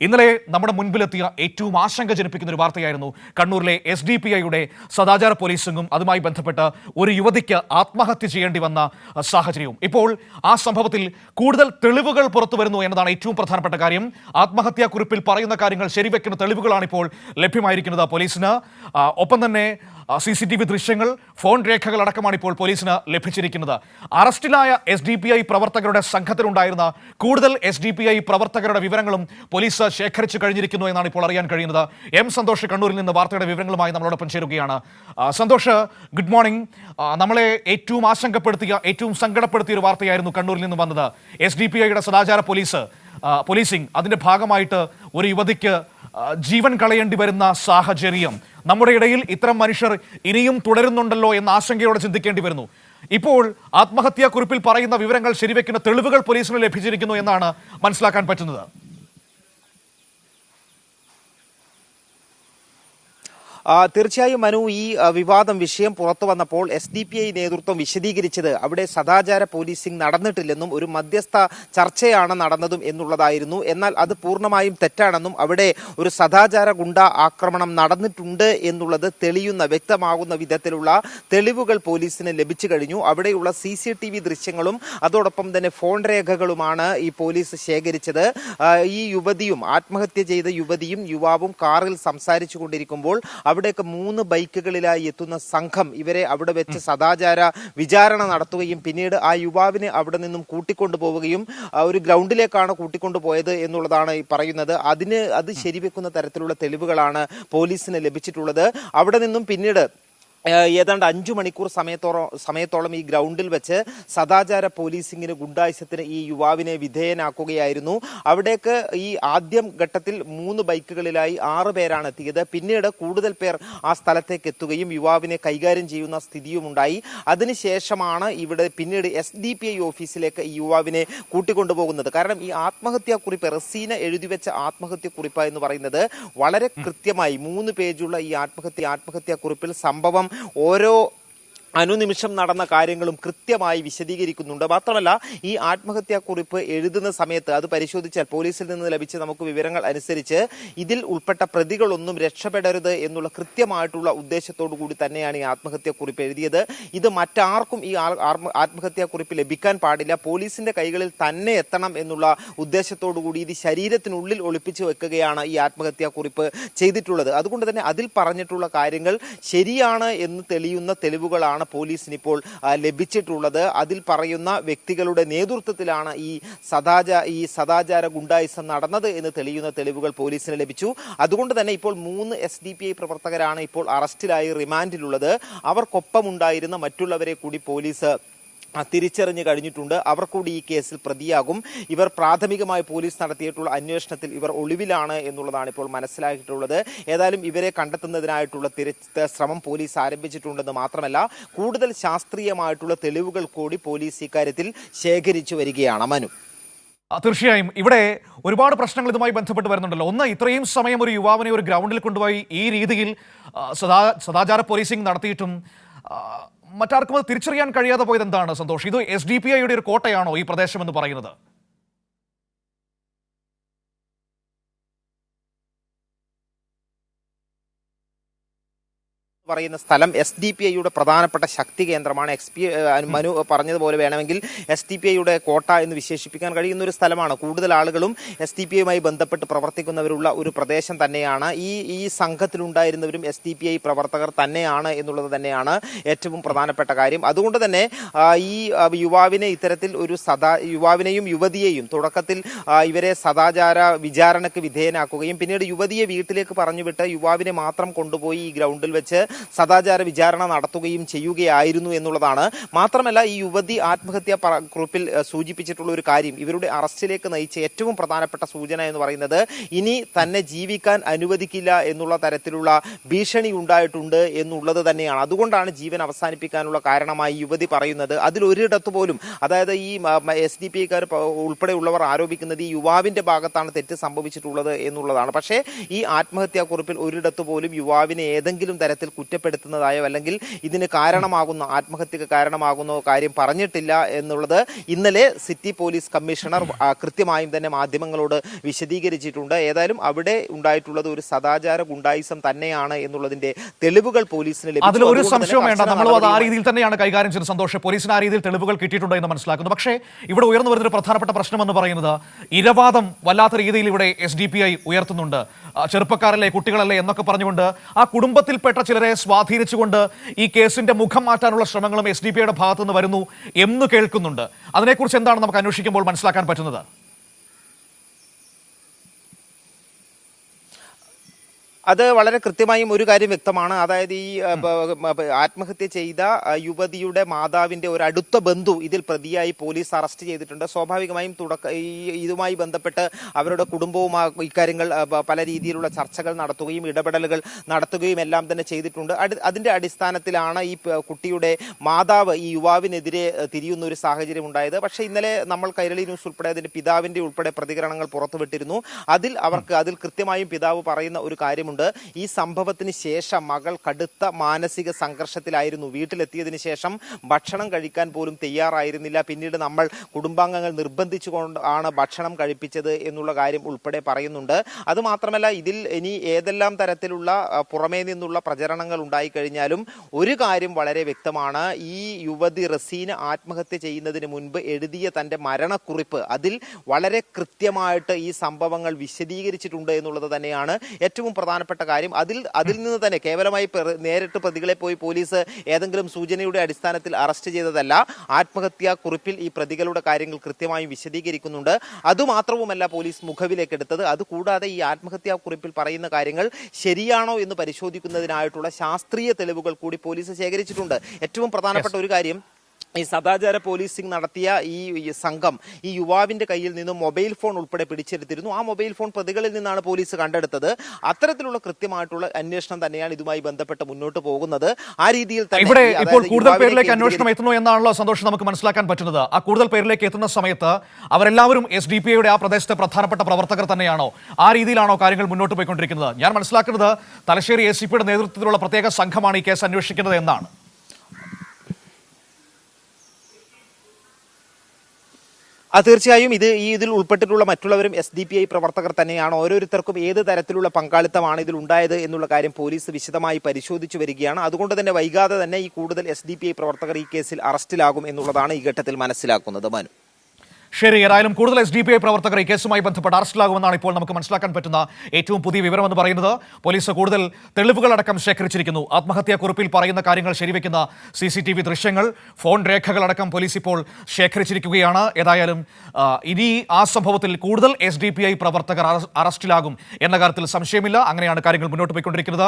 ഇന്നലെ നമ്മുടെ മുൻപിലെത്തിയ ഏറ്റവും ആശങ്ക ജനിപ്പിക്കുന്ന ഒരു വാർത്തയായിരുന്നു കണ്ണൂരിലെ SDPIയുടെ സദാചാര പോലീസിംഗും അതുമായി ബന്ധപ്പെട്ട് ഒരു യുവതിക്ക് ആത്മഹത്യ ചെയ്യേണ്ടി വന്ന സാഹചര്യവും. ഇപ്പോൾ ആ സംഭവത്തിൽ കൂടുതൽ തെളിവുകൾ പുറത്തു വരുന്നു എന്നതാണ് ഏറ്റവും പ്രധാനപ്പെട്ട കാര്യം. ആത്മഹത്യാ കുറിപ്പിൽ പറയുന്ന കാര്യങ്ങൾ ശരിവെക്കുന്ന തെളിവുകളാണ് ഇപ്പോൾ ലഭ്യമായിരിക്കുന്നത് പോലീസിന്. ഒപ്പം തന്നെ CCTV ദൃശ്യങ്ങൾ, ഫോൺ രേഖകൾ അടക്കമാണ് ഇപ്പോൾ പോലീസിന് ലഭിച്ചിരിക്കുന്നത്. അറസ്റ്റിലായ SDPI പ്രവർത്തകരുടെ സംഘത്തിലുണ്ടായിരുന്ന കൂടുതൽ SDPI പ്രവർത്തകരുടെ വിവരങ്ങളും പോലീസ് ശേഖരിച്ചു കഴിഞ്ഞിരിക്കുന്നു എന്നാണ് ഇപ്പോൾ അറിയാൻ കഴിയുന്നത്. സന്തോഷ് കണ്ണൂരിൽ നിന്ന് വാർത്തയുടെ വിവരങ്ങളുമായി നമ്മളോടൊപ്പം ചേരുകയാണ്. Santhosh, good morning. നമ്മളെ ഏറ്റവും ആശങ്കപ്പെടുത്തിയ, ഏറ്റവും സങ്കടപ്പെടുത്തിയ ഒരു വാർത്തയായിരുന്നു കണ്ണൂരിൽ നിന്ന് വന്നത്. SDPIയുടെ സദാചാര പോലീസിംഗ് അതിന്റെ ഭാഗമായിട്ട് ഒരു യുവതിക്ക് ജീവൻ കളയേണ്ടി വരുന്ന സാഹചര്യം. നമ്മുടെ ഇടയിൽ ഇത്തരം മനുഷ്യർ ഇനിയും തുടരുന്നുണ്ടല്ലോ എന്ന ആശങ്കയോടെ ചിന്തിക്കേണ്ടി വരുന്നു. ഇപ്പോൾ ആത്മഹത്യാ കുറിപ്പിൽ പറയുന്ന വിവരങ്ങൾ ശരിവെക്കുന്ന തെളിവുകൾ പോലീസിന് ലഭിച്ചിരിക്കുന്നു എന്നാണ് മനസ്സിലാക്കാൻ പറ്റുന്നത്. തീർച്ചയായും മനു, ഈ വിഷയം പുറത്തു വന്നപ്പോൾ SDPI നേതൃത്വം വിശദീകരിച്ചത് അവിടെ സദാചാര പോലീസിംഗ് നടന്നിട്ടില്ലെന്നും ഒരു മധ്യസ്ഥ ചർച്ചയാണ് നടന്നതും എന്നുള്ളതായിരുന്നു. എന്നാൽ അത് പൂർണ്ണമായും തെറ്റാണെന്നും അവിടെ ഒരു സദാചാര ഗുണ്ട ആക്രമണം നടന്നിട്ടുണ്ട് എന്നുള്ളത് തെളിയുന്ന, വ്യക്തമാകുന്ന വിധത്തിലുള്ള തെളിവുകൾ പോലീസിന് ലഭിച്ചു കഴിഞ്ഞു. അവിടെയുള്ള CCTV ദൃശ്യങ്ങളും അതോടൊപ്പം തന്നെ ഫോൺ രേഖകളുമാണ് ഈ പോലീസ് ശേഖരിച്ചത്. ഈ യുവതിയും, ആത്മഹത്യ ചെയ്ത യുവതിയും യുവാവും കാറിൽ സംസാരിച്ചു കൊണ്ടിരിക്കുമ്പോൾ അവിടേക്ക് 3 ബൈക്കുകളിലായി എത്തുന്ന സംഘം ഇവരെ അവിടെ വെച്ച് സദാചാര വിചാരണ നടത്തുകയും പിന്നീട് ആ യുവാവിനെ അവിടെ നിന്നും കൂട്ടിക്കൊണ്ടുപോവുകയും ഒരു ഗ്രൗണ്ടിലേക്കാണ് കൂട്ടിക്കൊണ്ടുപോയത് എന്നുള്ളതാണ് ഈ പറയുന്നത്. അത് ശരിവെക്കുന്ന തരത്തിലുള്ള തെളിവുകളാണ് പോലീസിന് ലഭിച്ചിട്ടുള്ളത്. അവിടെ നിന്നും പിന്നീട് ഏതാണ്ട് 5 മണിക്കൂർ സമയത്തോളം ഈ ഗ്രൗണ്ടിൽ വെച്ച് സദാചാര പോലീസിംഗിന്, ഗുണ്ടായിസത്തിന് ഈ യുവാവിനെ വിധേയനാക്കുകയായിരുന്നു. അവിടേക്ക് ഈ ആദ്യം ഘട്ടത്തിൽ 3 ബൈക്കുകളിലായി 6 പേരാണ് എത്തിയത്. പിന്നീട് കൂടുതൽ പേർ ആ സ്ഥലത്തേക്ക് എത്തുകയും യുവാവിനെ കൈകാര്യം ചെയ്യുന്ന സ്ഥിതിയും ഉണ്ടായി. അതിനുശേഷമാണ് ഇവിടെ പിന്നീട് SDPI ഓഫീസിലേക്ക് ഈ യുവാവിനെ കൂട്ടിക്കൊണ്ടുപോകുന്നത്. കാരണം ഈ ആത്മഹത്യാക്കുറിപ്പ്, റസീന എഴുതിവെച്ച ആത്മഹത്യാക്കുറിപ്പ് എന്ന് പറയുന്നത് വളരെ കൃത്യമായി 3 പേജുള്ള ഈ ആത്മഹത്യാക്കുറിപ്പിൽ സംഭവം ഓരോ അനുനിമിഷം നടന്ന കാര്യങ്ങളും കൃത്യമായി വിശദീകരിക്കുന്നുണ്ട്. മാത്രമല്ല ഈ ആത്മഹത്യാക്കുറിപ്പ് എഴുതുന്ന സമയത്ത് അത് പരിശോധിച്ചാൽ പോലീസിൽ നിന്ന് ലഭിച്ച നമുക്ക് വിവരങ്ങൾ അനുസരിച്ച് ഇതിൽ ഉൾപ്പെട്ട പ്രതികളൊന്നും രക്ഷപ്പെടരുത് എന്നുള്ള കൃത്യമായിട്ടുള്ള ഉദ്ദേശത്തോടു കൂടി തന്നെയാണ് ഈ ആത്മഹത്യാക്കുറിപ്പ് എഴുതിയത്. ഇത് മറ്റാർക്കും ഈ ആത്മഹത്യാക്കുറിപ്പ് ലഭിക്കാൻ പാടില്ല, പോലീസിന്റെ കൈകളിൽ തന്നെ എത്തണം എന്നുള്ള ഉദ്ദേശത്തോടു കൂടി ഇത് ശരീരത്തിനുള്ളിൽ ഒളിപ്പിച്ചു വെക്കുകയാണ് ഈ ആത്മഹത്യാക്കുറിപ്പ് ചെയ്തിട്ടുള്ളത്. അതുകൊണ്ട് തന്നെ അതിൽ പറഞ്ഞിട്ടുള്ള കാര്യങ്ങൾ ശരിയാണ് എന്ന് തെളിയുന്ന തെളിവുകളാണ് പോലീസിന് ഇപ്പോൾ ലഭിച്ചിട്ടുള്ളത്. അതിൽ പറയുന്ന വ്യക്തികളുടെ നേതൃത്വത്തിലാണ് ഈ സദാചാര ഗുണ്ടായിസം നടന്നത് എന്ന് തെളിയുന്ന തെളിവുകൾ പോലീസിന് ലഭിച്ചു. അതുകൊണ്ട് തന്നെ ഇപ്പോൾ 3 SDPI പ്രവർത്തകരാണ് ഇപ്പോൾ അറസ്റ്റിലായി റിമാൻഡിലുള്ളത്. അവർക്കൊപ്പമുണ്ടായിരുന്ന മറ്റുള്ളവരെ കൂടി പോലീസ് തിരിച്ചറിഞ്ഞു കഴിഞ്ഞിട്ടുണ്ട്. അവർ കൂടി ഈ കേസിൽ പ്രതിയാകും. ഇവർ പ്രാഥമികമായി പോലീസ് നടത്തിയിട്ടുള്ള അന്വേഷണത്തിൽ ഇവർ ഒളിവിലാണ് എന്നുള്ളതാണ് ഇപ്പോൾ മനസ്സിലാക്കിയിട്ടുള്ളത്. ഏതായാലും ഇവരെ കണ്ടെത്തുന്നതിനായിട്ടുള്ള ശ്രമം പോലീസ് ആരംഭിച്ചിട്ടുണ്ടെന്ന് മാത്രമല്ല കൂടുതൽ ശാസ്ത്രീയമായിട്ടുള്ള തെളിവുകൾ കൂടി പോലീസ് ഇക്കാര്യത്തിൽ ശേഖരിച്ചു വരികയാണ്. മനു, തീർച്ചയായും ഇവിടെ ഒരുപാട് പ്രശ്നങ്ങൾ ഇതുമായി ബന്ധപ്പെട്ട് വരുന്നുണ്ടല്ലോ. ഒന്ന്, ഇത്രയും സമയം ഒരു യുവാവിനെ ഒരു ഗ്രൗണ്ടിൽ കൊണ്ടുപോയി ഈ രീതിയിൽ സദാചാര പോലീസിംഗ് നടത്തിയിട്ടും മറ്റാർക്കും അത് തിരിച്ചറിയാൻ കഴിയാതെ പോയത് എന്താണ് സന്തോഷ്? ഇത് SDPIയുടെ ഒരു കോട്ടയാണോ ഈ പ്രദേശം എന്ന് പറയുന്നത്? പറയുന്ന സ്ഥലം SDPIയുടെ പ്രധാനപ്പെട്ട ശക്തി കേന്ദ്രമാണ്. മനു പറഞ്ഞതുപോലെ വേണമെങ്കിൽ SDPIയുടെ കോട്ട എന്ന് വിശേഷിപ്പിക്കാൻ കഴിയുന്ന ഒരു സ്ഥലമാണ്. കൂടുതൽ ആളുകളും SDPIയുമായി ബന്ധപ്പെട്ട് പ്രവർത്തിക്കുന്നവരുള്ള ഒരു പ്രദേശം തന്നെയാണ്. ഈ സംഘത്തിലുണ്ടായിരുന്നവരും SDPI പ്രവർത്തകർ തന്നെയാണ് എന്നുള്ളത് തന്നെയാണ് ഏറ്റവും പ്രധാനപ്പെട്ട കാര്യം. അതുകൊണ്ട് തന്നെ ഈ യുവാവിനെ ഇത്തരത്തിൽ യുവാവിനെയും യുവതിയെയും തുടക്കത്തിൽ ഇവരെ സദാചാര വിചാരണയ്ക്ക് വിധേയനാക്കുകയും പിന്നീട് യുവതിയെ വീട്ടിലേക്ക് പറഞ്ഞുവിട്ട് യുവാവിനെ മാത്രം കൊണ്ടുപോയി ഈ ഗ്രൗണ്ടിൽ വെച്ച് സദാചാര വിചാരണ നടത്തുകയും ചെയ്യുകയായിരുന്നു എന്നുള്ളതാണ്. മാത്രമല്ല ഈ യുവതി ആത്മഹത്യാ കുറിപ്പിൽ സൂചിപ്പിച്ചിട്ടുള്ള ഒരു കാര്യം, ഇവരുടെ അറസ്റ്റിലേക്ക് നയിച്ച ഏറ്റവും പ്രധാനപ്പെട്ട സൂചന എന്ന് പറയുന്നത് ഇനി തന്നെ ജീവിക്കാൻ അനുവദിക്കില്ല എന്നുള്ള തരത്തിലുള്ള ഭീഷണി ഉണ്ടായിട്ടുണ്ട് എന്നുള്ളത് തന്നെയാണ്. അതുകൊണ്ടാണ് ജീവൻ അവസാനിപ്പിക്കാനുള്ള കാരണമായി യുവതി പറയുന്നത്. അതിലൊരിടത്ത് പോലും, അതായത് ഈ SDPIക്കാർ ഉൾപ്പെടെയുള്ളവർ ആരോപിക്കുന്നത് ഈ യുവാവിന്റെ ഭാഗത്താണ് തെറ്റ് സംഭവിച്ചിട്ടുള്ളത് എന്നുള്ളതാണ്. പക്ഷേ ഈ ആത്മഹത്യാക്കുറിപ്പിൽ ഒരിടത്ത് പോലും യുവാവിനെ ഏതെങ്കിലും തരത്തിൽ കുറ്റപ്പെടുത്തുന്നതായോ അല്ലെങ്കിൽ ഇതിന് കാരണമാകുന്ന ആത്മഹത്യക്ക് കാരണമാകുന്ന കാര്യം പറഞ്ഞിട്ടില്ല എന്നുള്ളത് ഇന്നലെ സിറ്റി പോലീസ് കമ്മീഷണർ കൃത്യമായും തന്നെ മാധ്യമങ്ങളോട് വിശദീകരിച്ചിട്ടുണ്ട്. ഏതായാലും അവിടെ ഉണ്ടായിട്ടുള്ളത് ഒരു സദാചാര ഗുണ്ടായിസം തന്നെയാണ് എന്നുള്ളതിന്റെ തെളിവുകൾ പോലീസിന് ലഭിച്ചു. അതിൽ ഒരു സംശയവും വേണ്ട. നമ്മൾ അത് ആ രീതിയിൽ തന്നെയാണ് കൈകാര്യം ചെയ്ത് സന്തോഷം. പോലീസിന് ആ രീതിയിൽ തെളിവുകൾ കിട്ടിയിട്ടുണ്ട് എന്ന് മനസ്സിലാക്കുന്നു. പക്ഷേ ഇവിടെ ഉയർന്നു വരുന്നൊരു പ്രധാനപ്പെട്ട പ്രശ്നം എന്ന് പറയുന്നത് ഇരവാദം വല്ലാത്ത രീതിയിൽ ഇവിടെ SDPI ഉയർത്തുന്നുണ്ട്. ചെറുപ്പക്കാരല്ലേ, കുട്ടികളല്ലേ എന്നൊക്കെ പറഞ്ഞുകൊണ്ട് ആ കുടുംബത്തിൽപ്പെട്ട ചിലരെ സ്വാധീനിച്ചുകൊണ്ട് ഈ കേസിന്റെ മുഖം മാറ്റാനുള്ള ശ്രമങ്ങളും SDPIയുടെ ഭാഗത്തു നിന്ന് വരുന്നു എന്ന് കേൾക്കുന്നുണ്ട്. അതിനെക്കുറിച്ച് എന്താണ് നമുക്ക് അന്വേഷിക്കുമ്പോൾ മനസ്സിലാക്കാൻ പറ്റുന്നത്? അത് വളരെ കൃത്യമായും ഒരു കാര്യം വ്യക്തമാണ്. അതായത് ഈ ആത്മഹത്യ ചെയ്ത യുവതിയുടെ മാതാവിന്റെ ഒരു അടുത്ത ബന്ധു ഇതിൽ പ്രതിയായി പോലീസ് അറസ്റ്റ് ചെയ്തിട്ടുണ്ട്. സ്വാഭാവികമായും ഇതുമായി ബന്ധപ്പെട്ട് അവരുടെ കുടുംബവുമായി ഇക്കാര്യങ്ങൾ പല രീതിയിലുള്ള ചർച്ചകൾ നടത്തുകയും ഇടപെടലുകൾ നടത്തുകയും എല്ലാം തന്നെ ചെയ്തിട്ടുണ്ട്. അതിന്റെ അടിസ്ഥാനത്തിലാണ് ഈ കുട്ടിയുടെ മാതാവ് ഈ യുവാവിനെതിരെ തിരിയുന്ന ഒരു സാഹചര്യം ഉണ്ടായത്. പക്ഷേ ഇന്നലെ നമ്മൾ കൈരളി ന്യൂസ് ഉൾപ്പെടെ അതിന്റെ പിതാവിന്റെ ഉൾപ്പെടെ പ്രതികരണങ്ങൾ പുറത്തുവിട്ടിരുന്നു. അതിൽ കൃത്യമായും പിതാവ് പറയുന്ന ഒരു കാര്യമുണ്ട്. ഈ സംഭവത്തിന് ശേഷം മകൾ കടുത്ത മാനസിക സംഘർഷത്തിലായിരുന്നു. വീട്ടിലെത്തിയതിനു ശേഷം ഭക്ഷണം കഴിക്കാൻ പോലും തയ്യാറായിരുന്നില്ല. പിന്നീട് നമ്മൾ കുടുംബാംഗങ്ങൾ നിർബന്ധിച്ചുകൊണ്ടാണ് ഭക്ഷണം കഴിപ്പിച്ചത് എന്നുള്ള കാര്യം ഉൾപ്പെടെ പറയുന്നുണ്ട്. അതുമാത്രമല്ല, ഇതിൽ ഇനി ഏതെല്ലാം തരത്തിലുള്ള പുറമേ നിന്നുള്ള പ്രചരണങ്ങൾ ഉണ്ടായിക്കഴിഞ്ഞാലും ഒരു കാര്യം വളരെ വ്യക്തമാണ്. ഈ യുവതി റസീന ആത്മഹത്യ ചെയ്യുന്നതിന് മുൻപ് എഴുതിയ തന്റെ മരണക്കുറിപ്പ് അതിൽ വളരെ കൃത്യമായിട്ട് ഈ സംഭവങ്ങൾ വിശദീകരിച്ചിട്ടുണ്ട് എന്നുള്ളത് തന്നെയാണ് ഏറ്റവും പ്രധാനപ്പെട്ട കാര്യം. അതിൽ നിന്ന് തന്നെ കേവലമായി നേരിട്ട് പ്രതികളെ പോയി പോലീസ് ഏതെങ്കിലും സൂചനയുടെ അടിസ്ഥാനത്തിൽ അറസ്റ്റ് ചെയ്തതല്ല. ആത്മഹത്യാ കുറിപ്പിൽ ഈ പ്രതികളുടെ കാര്യങ്ങൾ കൃത്യമായും വിശദീകരിക്കുന്നുണ്ട്. അതുമാത്രവുമല്ല പോലീസ് മുഖവിലേക്കെടുത്തത്. അതുകൂടാതെ ഈ ആത്മഹത്യാ കുറിപ്പിൽ പറയുന്ന കാര്യങ്ങൾ ശരിയാണോ എന്ന് പരിശോധിക്കുന്നതിനായിട്ടുള്ള ശാസ്ത്രീയ തെളിവുകൾ കൂടി പോലീസ് ശേഖരിച്ചിട്ടുണ്ട്. ഏറ്റവും പ്രധാനപ്പെട്ട ഒരു കാര്യം, ഈ സദാചാര പോലീസിംഗ് നടത്തിയ ഈ സംഘം ഈ യുവാവിന്റെ കയ്യിൽ നിന്നും മൊബൈൽ ഫോൺ ഉൾപ്പെടെ പിടിച്ചെടുത്തിരുന്നു. ആ മൊബൈൽ ഫോൺ പ്രതികളിൽ നിന്നാണ് പോലീസ് കണ്ടെടുത്തത്. അത്തരത്തിലുള്ള കൃത്യമായിട്ടുള്ള അന്വേഷണം തന്നെയാണ് ഇതുമായി ബന്ധപ്പെട്ട് മുന്നോട്ട് പോകുന്നത്. ആ രീതിയിൽ തന്നെ ഇവിടെ ഇപ്പോൾ കൂടുതൽ പേരിലേക്ക് അന്വേഷണം എത്തുന്നു എന്നാണല്ലോ സന്തോഷം നമുക്ക് മനസ്സിലാക്കാൻ പറ്റുന്നത്. ആ കൂടുതൽ പേരിലേക്ക് എത്തുന്ന സമയത്ത് അവരെല്ലാവരും SDPIയുടെ ആ പ്രദേശത്തെ പ്രധാനപ്പെട്ട പ്രവർത്തകർ തന്നെയാണോ? ആ രീതിയിലാണോ കാര്യങ്ങൾ മുന്നോട്ട് പോയിക്കൊണ്ടിരിക്കുന്നത്? ഞാൻ മനസ്സിലാക്കുന്നത് തലശ്ശേരി ACPയുടെ നേതൃത്വത്തിലുള്ള പ്രത്യേക സംഘമാണ് ഈ കേസ് അന്വേഷിക്കുന്നത് എന്നാണ്. തീർച്ചയായും ഇതിൽ ഉൾപ്പെട്ടിട്ടുള്ള മറ്റുള്ളവരും SDPI പ്രവർത്തകർ തന്നെയാണ്. ഓരോരുത്തർക്കും ഏത് തരത്തിലുള്ള പങ്കാളിത്തമാണ് ഇതിൽ ഉണ്ടായത് എന്നുള്ള കാര്യം പോലീസ് വിശദമായി പരിശോധിച്ചു വരികയാണ്. അതുകൊണ്ട് തന്നെ വൈകാതെ തന്നെ ഈ കൂടുതൽ SDPI പ്രവർത്തകർ ഈ കേസിൽ അറസ്റ്റിലാകും എന്നുള്ളതാണ് ഈ ഘട്ടത്തിൽ മനസ്സിലാക്കുന്നത്. മനു, ശരി, ഏതായാലും കൂടുതൽ SDPI പ്രവർത്തകർ ഈ കേസുമായി ബന്ധപ്പെട്ട് അറസ്റ്റിലാകുമെന്നാണ് ഇപ്പോൾ നമുക്ക് മനസ്സിലാക്കാൻ പറ്റുന്ന ഏറ്റവും പുതിയ വിവരം എന്ന് പറയുന്നത്. പോലീസ് കൂടുതൽ തെളിവുകളടക്കം ശേഖരിച്ചിരിക്കുന്നു. ആത്മഹത്യാക്കുറിപ്പിൽ പറയുന്ന കാര്യങ്ങൾ ശരിവെക്കുന്ന CCTV ദൃശ്യങ്ങൾ, ഫോൺ രേഖകളടക്കം പോലീസ് ഇപ്പോൾ ശേഖരിച്ചിരിക്കുകയാണ്. ഏതായാലും ഇനി ആ സംഭവത്തിൽ കൂടുതൽ SDPI പ്രവർത്തകർ അറസ്റ്റിലാകും എന്ന കാര്യത്തിൽ സംശയമില്ല. അങ്ങനെയാണ് കാര്യങ്ങൾ മുന്നോട്ട് പോയിക്കൊണ്ടിരിക്കുന്നത്.